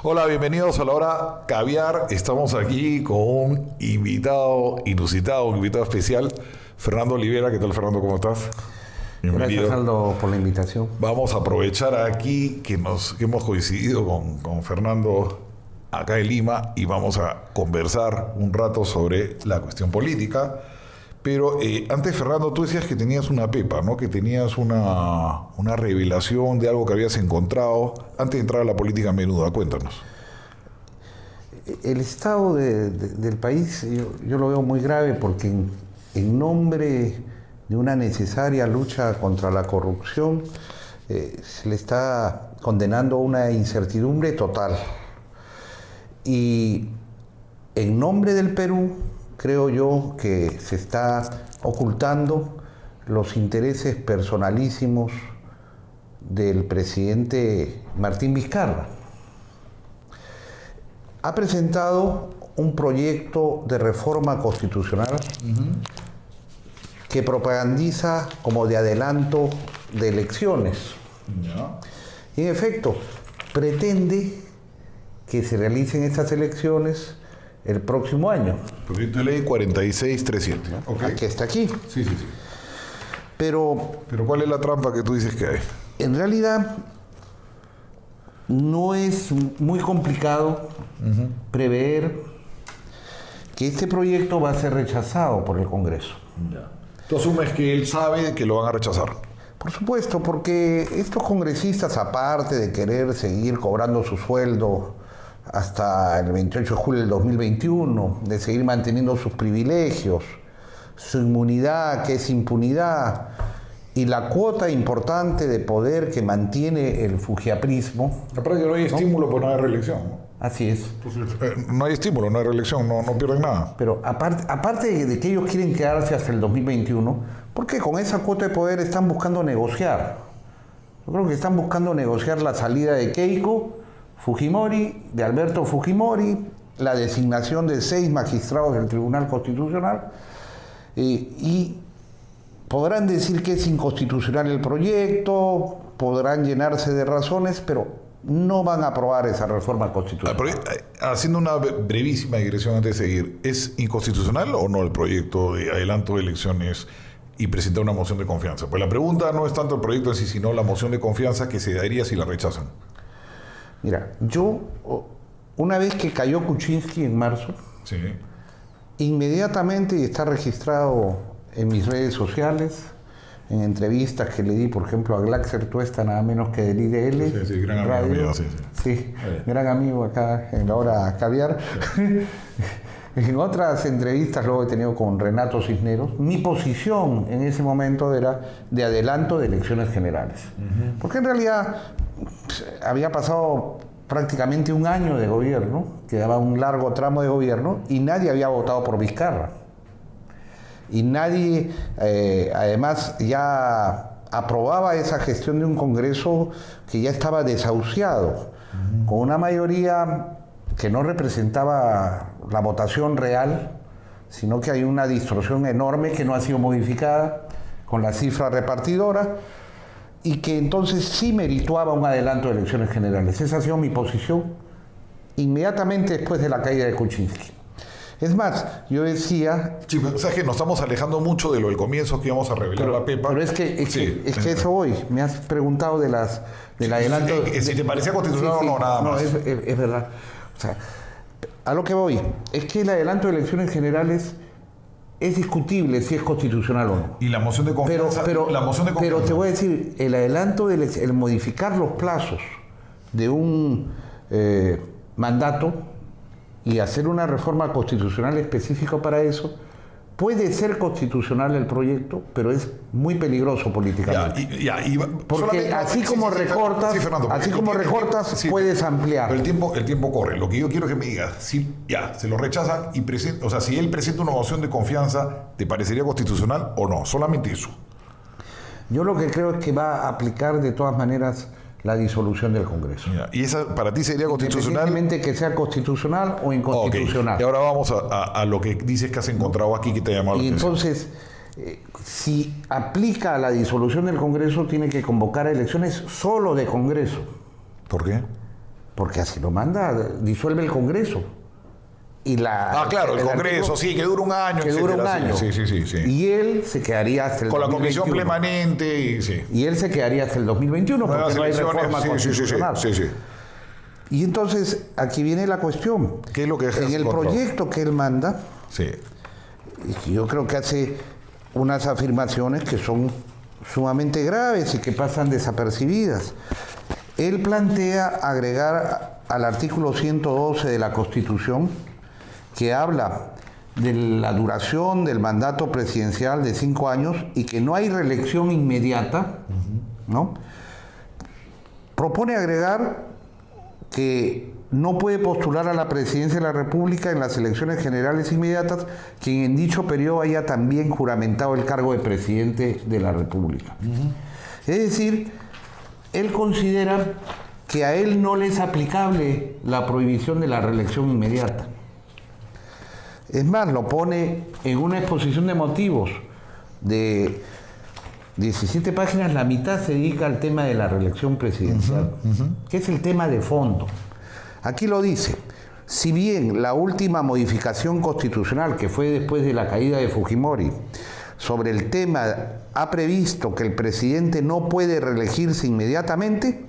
Hola, bienvenidos a la hora caviar. Estamos aquí con un invitado inusitado, un invitado especial, Fernando Olivera. ¿Qué tal, Fernando? ¿Cómo estás? Bienvenido. Gracias, Aldo, por la invitación. Vamos a aprovechar aquí que hemos coincidido con Fernando acá en Lima y vamos a conversar un rato sobre la cuestión política. Pero antes, Fernando, tú decías que tenías una pepa, ¿no? Que tenías una revelación de algo que habías encontrado antes de entrar a la política menuda. Cuéntanos. El estado del país yo lo veo muy grave porque en nombre de una necesaria lucha contra la corrupción se le está condenando a una incertidumbre total. Y en nombre del Perú, creo yo que se está ocultando los intereses personalísimos del presidente Martín Vizcarra. Ha presentado un proyecto de reforma constitucional que propagandiza como de adelanto de elecciones. Y en efecto, pretende que se realicen estas elecciones el próximo año. Proyecto de ley 4637. Okay. Aquí está aquí. Sí. Pero ¿cuál es la trampa que tú dices que hay? En realidad no es muy complicado prever que este proyecto va a ser rechazado por el Congreso. Ya. ¿Tú asumes que él sabe que lo van a rechazar? Por supuesto, porque estos congresistas, aparte de querer seguir cobrando su sueldo hasta el 28 de julio del 2021, de seguir manteniendo sus privilegios, su inmunidad, que es impunidad, y la cuota importante de poder que mantiene el fujiaprismo. Aparte que no hay estímulo, pues no hay reelección, ¿no? Así es. Entonces, no hay estímulo, no hay reelección, no pierden nada. Pero aparte de que ellos quieren quedarse hasta el 2021, porque con esa cuota de poder están buscando negociar. Yo creo que están buscando negociar la salida de Keiko Fujimori, de Alberto Fujimori, la designación de 6 magistrados del Tribunal Constitucional, y podrán decir que es inconstitucional el proyecto, podrán llenarse de razones, pero no van a aprobar esa reforma constitucional. Haciendo una brevísima digresión antes de seguir, ¿es inconstitucional o no el proyecto de adelanto de elecciones y presentar una moción de confianza? Pues la pregunta no es tanto el proyecto en sí, sino la moción de confianza que se daría si la rechazan. Mira, yo, una vez que cayó Kuczynski en marzo, sí, inmediatamente, y está registrado en mis redes sociales, en entrevistas que le di, por ejemplo, a Glaxer Tuesta, nada menos que del IDL. Sí, gran amigo mío, sí, gran amigo acá en la hora caviar. Sí. En otras entrevistas luego he tenido con Renato Cisneros, mi posición en ese momento era de adelanto de elecciones generales. Porque en realidad había pasado prácticamente un año de gobierno, quedaba un largo tramo de gobierno y nadie había votado por Vizcarra. Y nadie, además, ya aprobaba esa gestión de un Congreso que ya estaba desahuciado, con una mayoría que no representaba la votación real, sino que hay una distorsión enorme que no ha sido modificada con la cifra repartidora y que entonces sí merituaba un adelanto de elecciones generales. Esa ha sido mi posición inmediatamente después de la caída de Kuczynski. Es más, yo decía... Sí, pero, o sea, que nos estamos alejando mucho de lo del comienzo que íbamos a revelar la pepa. Pero es que eso hoy. Me has preguntado del adelanto... Si te parecía constitucional o no, nada más. No, es verdad. O sea, a lo que voy es que el adelanto de elecciones generales es discutible si es constitucional o no. Y la moción de confianza... Pero te voy a decir, el adelanto, el modificar los plazos de un mandato y hacer una reforma constitucional específica para eso, puede ser constitucional el proyecto, pero es muy peligroso políticamente. Porque así como recortas, puedes ampliar. Pero el tiempo corre. Lo que yo quiero que me digas, si se lo rechazan y si él presenta una moción de confianza, ¿te parecería constitucional o no? Solamente eso. Yo lo que creo es que va a aplicar de todas maneras la disolución del Congreso. ¿Y esa para ti sería constitucional? Independientemente que sea constitucional o inconstitucional. Okay. Y ahora vamos a lo que dices que has encontrado aquí que te ha llamado la atención. Entonces, si aplica la disolución del Congreso, tiene que convocar elecciones solo de Congreso. ¿Por qué? porque así lo manda, disuelve el Congreso. Y claro, el Congreso, sí, que dura un año. Que dura un año. Sí. Y él se quedaría hasta el 2021. Con la comisión permanente y sí. Y él se quedaría hasta el 2021 porque no hay reforma constitucional. Sí. Y entonces, aquí viene la cuestión. ¿Qué es lo que deja en el proyecto que él manda, sí, yo creo que hace unas afirmaciones que son sumamente graves y que pasan desapercibidas. Él plantea agregar al artículo 112 de la Constitución, que habla de la duración del mandato presidencial de 5 años y que no hay reelección inmediata, ¿no? Propone agregar que no puede postular a la presidencia de la República en las elecciones generales inmediatas quien en dicho periodo haya también juramentado el cargo de presidente de la República. Es decir, él considera que a él no le es aplicable la prohibición de la reelección inmediata. Es más, lo pone en una exposición de motivos de 17 páginas, la mitad se dedica al tema de la reelección presidencial, que es el tema de fondo. Aquí lo dice: si bien la última modificación constitucional, que fue después de la caída de Fujimori, sobre el tema ha previsto que el presidente no puede reelegirse inmediatamente,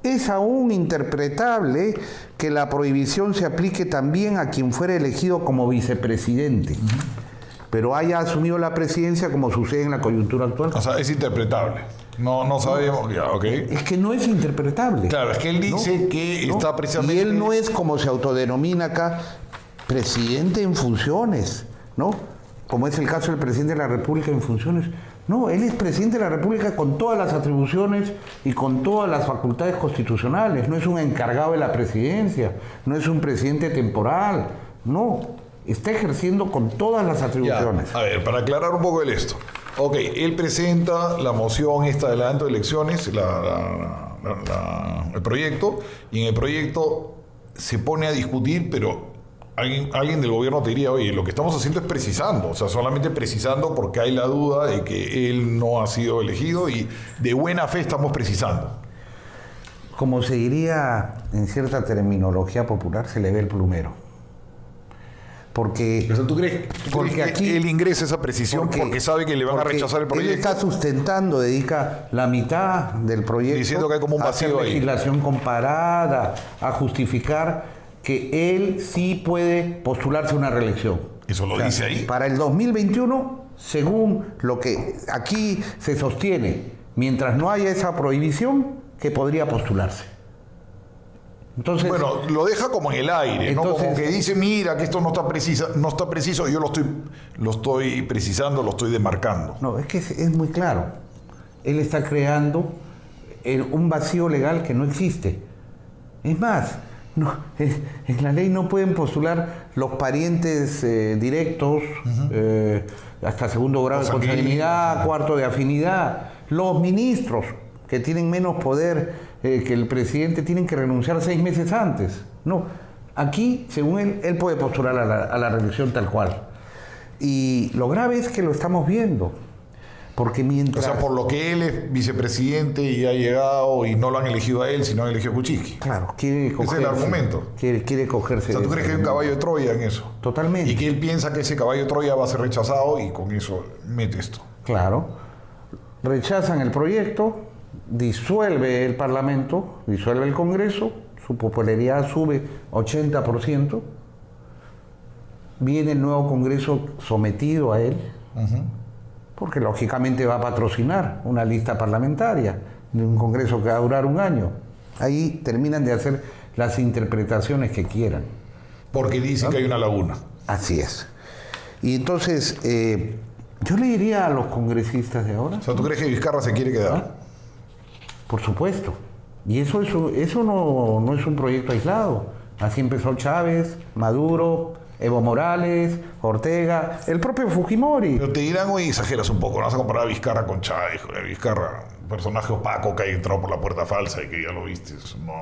es aún interpretable que la prohibición se aplique también a quien fuera elegido como vicepresidente, pero haya asumido la presidencia, como sucede en la coyuntura actual. O sea, es interpretable. No sabemos, ya, ok. Es que no es interpretable. Claro, es que él dice que está precisamente... Y él no es, como se autodenomina acá, presidente en funciones, ¿no? Como es el caso del presidente de la República en funciones. No, él es presidente de la República con todas las atribuciones y con todas las facultades constitucionales. No es un encargado de la presidencia, no es un presidente temporal, no. Está ejerciendo con todas las atribuciones. Ya, a ver, para aclarar un poco esto. Ok, él presenta la moción esta de adelanto de elecciones, el proyecto, y en el proyecto se pone a discutir, pero alguien del gobierno te diría: oye, lo que estamos haciendo es precisando, o sea, solamente precisando porque hay la duda de que él no ha sido elegido y de buena fe estamos precisando. Como se diría en cierta terminología popular, se le ve el plumero. Porque, o sea, ¿tú crees que aquí él ingresa esa precisión porque sabe que le van a rechazar el proyecto? Él está sustentando, dedica la mitad del proyecto diciendo que hay como un vacío a hacer legislación comparada, a justificar que él sí puede postularse a una reelección. ¿Eso lo dice ahí? Para el 2021, según lo que aquí se sostiene, mientras no haya esa prohibición, que podría postularse. Entonces, bueno, lo deja como en el aire, ¿no? Como que dice: mira, que esto no está preciso, yo lo estoy precisando, lo estoy demarcando. No, es que es muy claro. Él está creando un vacío legal que no existe. Es más, no, en la ley no pueden postular los parientes directos, hasta segundo grado de consanguinidad, cuarto de afinidad. Los ministros, que tienen menos poder que el presidente, tienen que renunciar 6 meses antes. No, aquí, según él puede postular a la reelección tal cual. Y lo grave es que lo estamos viendo. Porque mientras... O sea, por lo que él es vicepresidente y ha llegado y no lo han elegido a él, sino han elegido a Kuczynski. Claro, quiere cogerse. Ese es el argumento. Quiere cogerse. O sea, ¿tú crees que hay un caballo de Troya en eso? Totalmente. Y que él piensa que ese caballo de Troya va a ser rechazado y con eso mete esto. Claro. Rechazan el proyecto, disuelve el Parlamento, disuelve el Congreso, su popularidad sube 80%, viene el nuevo Congreso sometido a él, porque lógicamente va a patrocinar una lista parlamentaria de un Congreso que va a durar un año. Ahí terminan de hacer las interpretaciones que quieran. Porque dicen que hay una laguna. Así es. Y entonces, yo le diría a los congresistas de ahora... O sea, ¿tú crees que Vizcarra se quiere quedar? Por supuesto. Y eso no es un proyecto aislado. Así empezó Chávez, Maduro, Evo Morales, Ortega, el propio Fujimori. Pero te dirán: oye, exageras un poco, no vas a comparar a Vizcarra con Chávez. Vizcarra, un personaje opaco que ha entrado por la puerta falsa y que ya lo viste. No.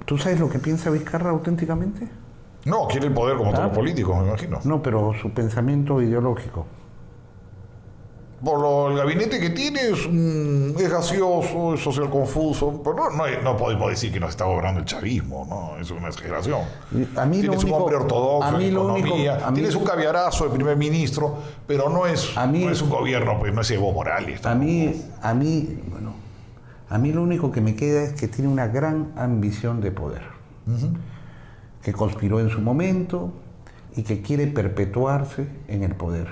¿Tú sabes lo que piensa Vizcarra auténticamente? No, quiere el poder como todos los políticos, me imagino. No, pero su pensamiento ideológico. el gabinete que tiene es gaseoso, es social confuso, pero no podemos decir que nos está gobernando el chavismo, ¿no? Es una exageración. Tienes un hombre ortodoxo en economía, tienes un caviarazo de primer ministro, pero no es un gobierno, pues no es Evo Morales. A mí lo único que me queda es que tiene una gran ambición de poder, que conspiró en su momento y que quiere perpetuarse en el poder,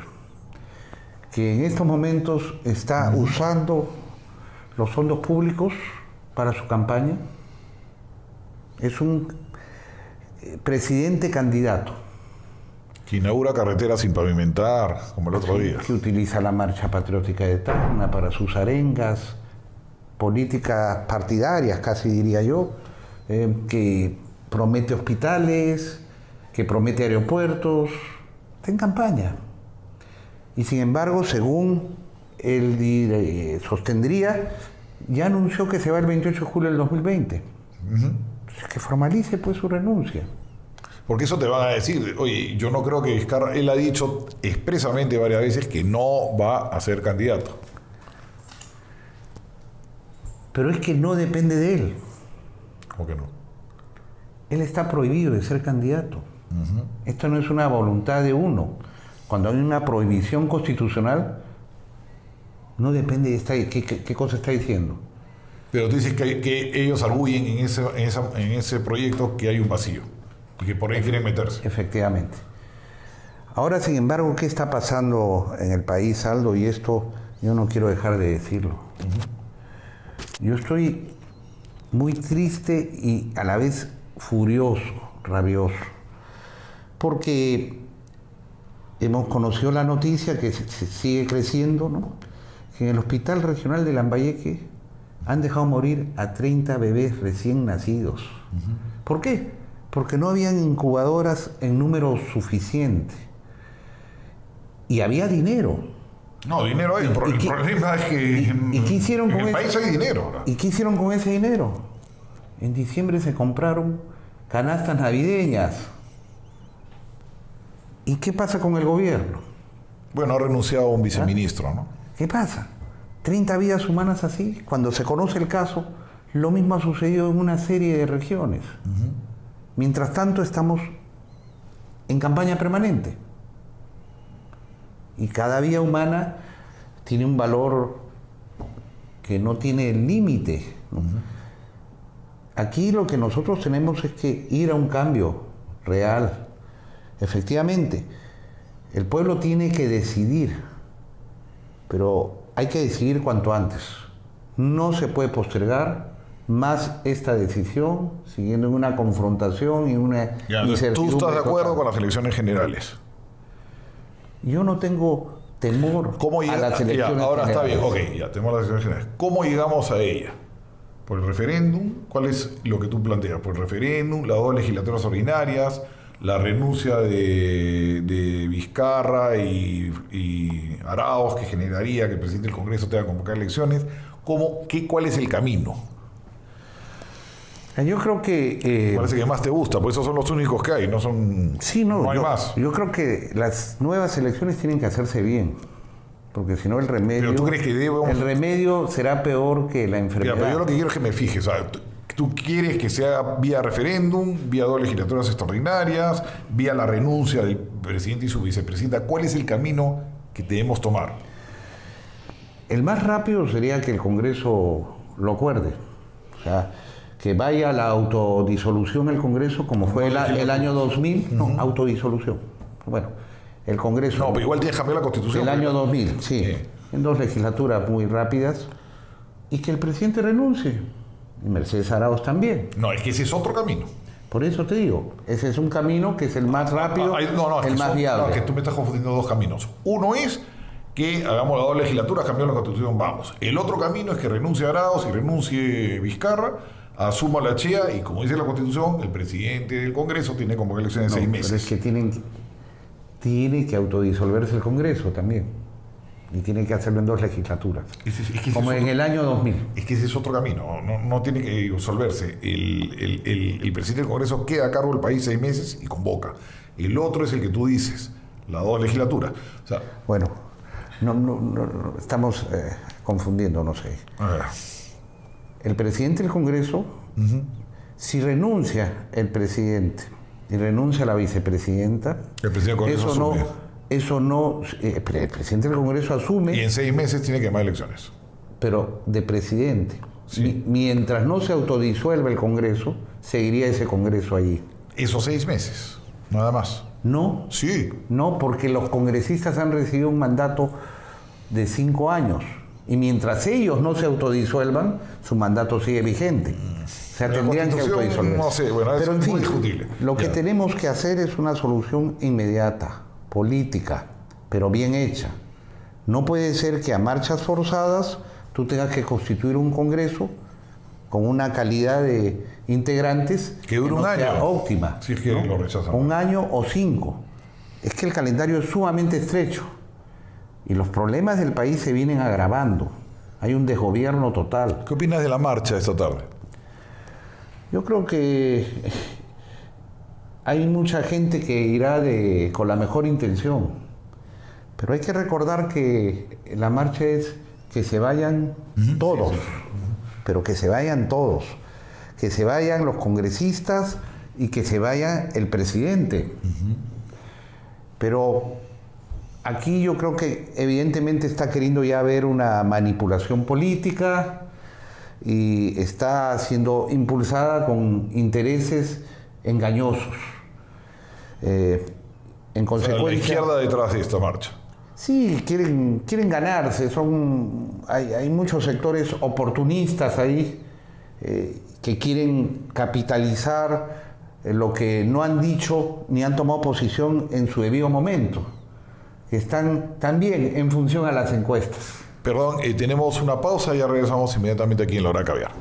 que en estos momentos está usando los fondos públicos para su campaña. Es un presidente candidato. Que inaugura carreteras sin pavimentar, como el otro día. Que utiliza la marcha patriótica de Tacna para sus arengas, políticas partidarias, casi diría yo, que promete hospitales, que promete aeropuertos. Está en campaña. Y sin embargo, según él sostendría, ya anunció que se va el 28 de julio del 2020. Entonces, que formalice pues su renuncia. Porque eso te van a decir, oye, yo no creo que Vizcarra, él ha dicho expresamente varias veces que no va a ser candidato. Pero es que no depende de él. ¿Cómo que no? Él está prohibido de ser candidato. Esto no es una voluntad de uno. Cuando hay una prohibición constitucional, no depende de qué cosa está diciendo. Pero tú dices que ellos arguyen en ese proyecto que hay un vacío y que por ahí quieren meterse. Efectivamente. Ahora, sin embargo, ¿qué está pasando en el país, Aldo? Y esto yo no quiero dejar de decirlo. Yo estoy muy triste y a la vez furioso, rabioso, porque hemos conocido la noticia que se sigue creciendo, ¿no? Que en el Hospital Regional de Lambayeque han dejado morir a 30 bebés recién nacidos. ¿Por qué? Porque no habían incubadoras en número suficiente. Y había dinero. No, dinero hay. El problema es que ¿qué hicieron en el país hay dinero ahora. ¿Y qué hicieron con ese dinero? En diciembre se compraron canastas navideñas. ¿Y qué pasa con el gobierno? Bueno, ha renunciado un viceministro, ¿no? ¿Qué pasa? 30 vidas humanas así. Cuando se conoce el caso, lo mismo ha sucedido en una serie de regiones. Mientras tanto, estamos en campaña permanente. Y cada vida humana tiene un valor que no tiene límite. Aquí lo que nosotros tenemos es que ir a un cambio real. Efectivamente, el pueblo tiene que decidir, pero hay que decidir cuanto antes. No se puede postergar más esta decisión, siguiendo en una confrontación y una incertidumbre. ¿Tú estás de acuerdo con las elecciones generales? Yo no tengo temor a las elecciones ahora generales. Está bien, ya tenemos las elecciones generales. ¿Cómo llegamos a ella? ¿Por el referéndum? ¿Cuál es lo que tú planteas? ¿Por el referéndum? ¿Las 2 legislaturas ordinarias? ¿La renuncia de Vizcarra y Arauz, que generaría que el presidente del Congreso tenga que convocar elecciones? ¿Cuál es el camino? Yo creo que... Parece que más te gusta, pues esos son los únicos que hay, no son... Sí, no hay más. Yo creo que las nuevas elecciones tienen que hacerse bien, porque si no el remedio... ¿Pero tú crees que el remedio será peor que la enfermedad? Pero yo lo que quiero es que me fijes, o sea, tú quieres que sea vía referéndum, vía 2 legislaturas extraordinarias, vía la renuncia del presidente y su vicepresidenta. ¿Cuál es el camino que debemos tomar? El más rápido sería que el Congreso lo acuerde. O sea, que vaya a la autodisolución el Congreso, como fue el año 2000. No, autodisolución. Bueno, el Congreso... No, pero igual tienes que cambiar la Constitución. El año 2000, sí. En 2 legislaturas muy rápidas. Y que el presidente renuncie. Y Mercedes Arauz también. No, es que ese es otro camino. Por eso te digo, ese es un camino que es el más rápido, el más viable. No, es que tú me estás confundiendo 2 caminos. Uno es que hagamos las 2 legislaturas, cambiamos la Constitución, vamos. El otro camino es que renuncie Arauz y renuncie Vizcarra, asuma la chea y, como dice la Constitución, el presidente del Congreso tiene que convocar elecciones en 6 meses. Pero es que tiene que autodisolverse el Congreso también. Y tiene que hacerlo en 2 legislaturas. Como en el año 2000. Es que ese es otro camino. No tiene que disolverse. El presidente del Congreso queda a cargo del país 6 meses y convoca. El otro es el que tú dices, las 2 legislaturas. O sea, bueno, No, estamos confundiendo, no sé. A ver. El presidente del Congreso, si renuncia el presidente y renuncia la vicepresidenta, El presidente del Congreso asume. El presidente del Congreso asume, Y en 6 meses tiene que llamar elecciones. pero de presidente. Sí. Mientras no se autodisuelva el Congreso, seguiría ese Congreso allí. Esos 6 meses, nada más. No, Sí. no, porque los congresistas han recibido un mandato de 5 años. Y mientras ellos no se autodisuelvan, su mandato sigue vigente. O sea, La tendrían que Constitución, autodisolverse. no sé, bueno, Pero es en fin, muy discutible. lo que Ya. tenemos que hacer es una solución inmediata, política, pero bien hecha. No puede ser que a marchas forzadas tú tengas que constituir un Congreso con una calidad de integrantes Que dure un no sea año. óptima. Si es que lo rechazan. Un año o 5. Es que el calendario es sumamente estrecho y los problemas del país se vienen agravando. Hay un desgobierno total. ¿Qué opinas de la marcha esta tarde? Yo creo que hay mucha gente que irá con la mejor intención, pero hay que recordar que la marcha es que se vayan todos, pero que se vayan todos, que se vayan los congresistas y que se vaya el presidente. Pero aquí yo creo que evidentemente está queriendo ya haber una manipulación política y está siendo impulsada con intereses engañosos. En O sea, consecuencia, la izquierda detrás de esta marcha. sí, quieren ganarse. Hay muchos sectores oportunistas ahí que quieren capitalizar lo que no han dicho ni han tomado posición en su debido momento. Están también en función a las encuestas. Perdón, tenemos una pausa y ya regresamos inmediatamente aquí en La Hora Caviar.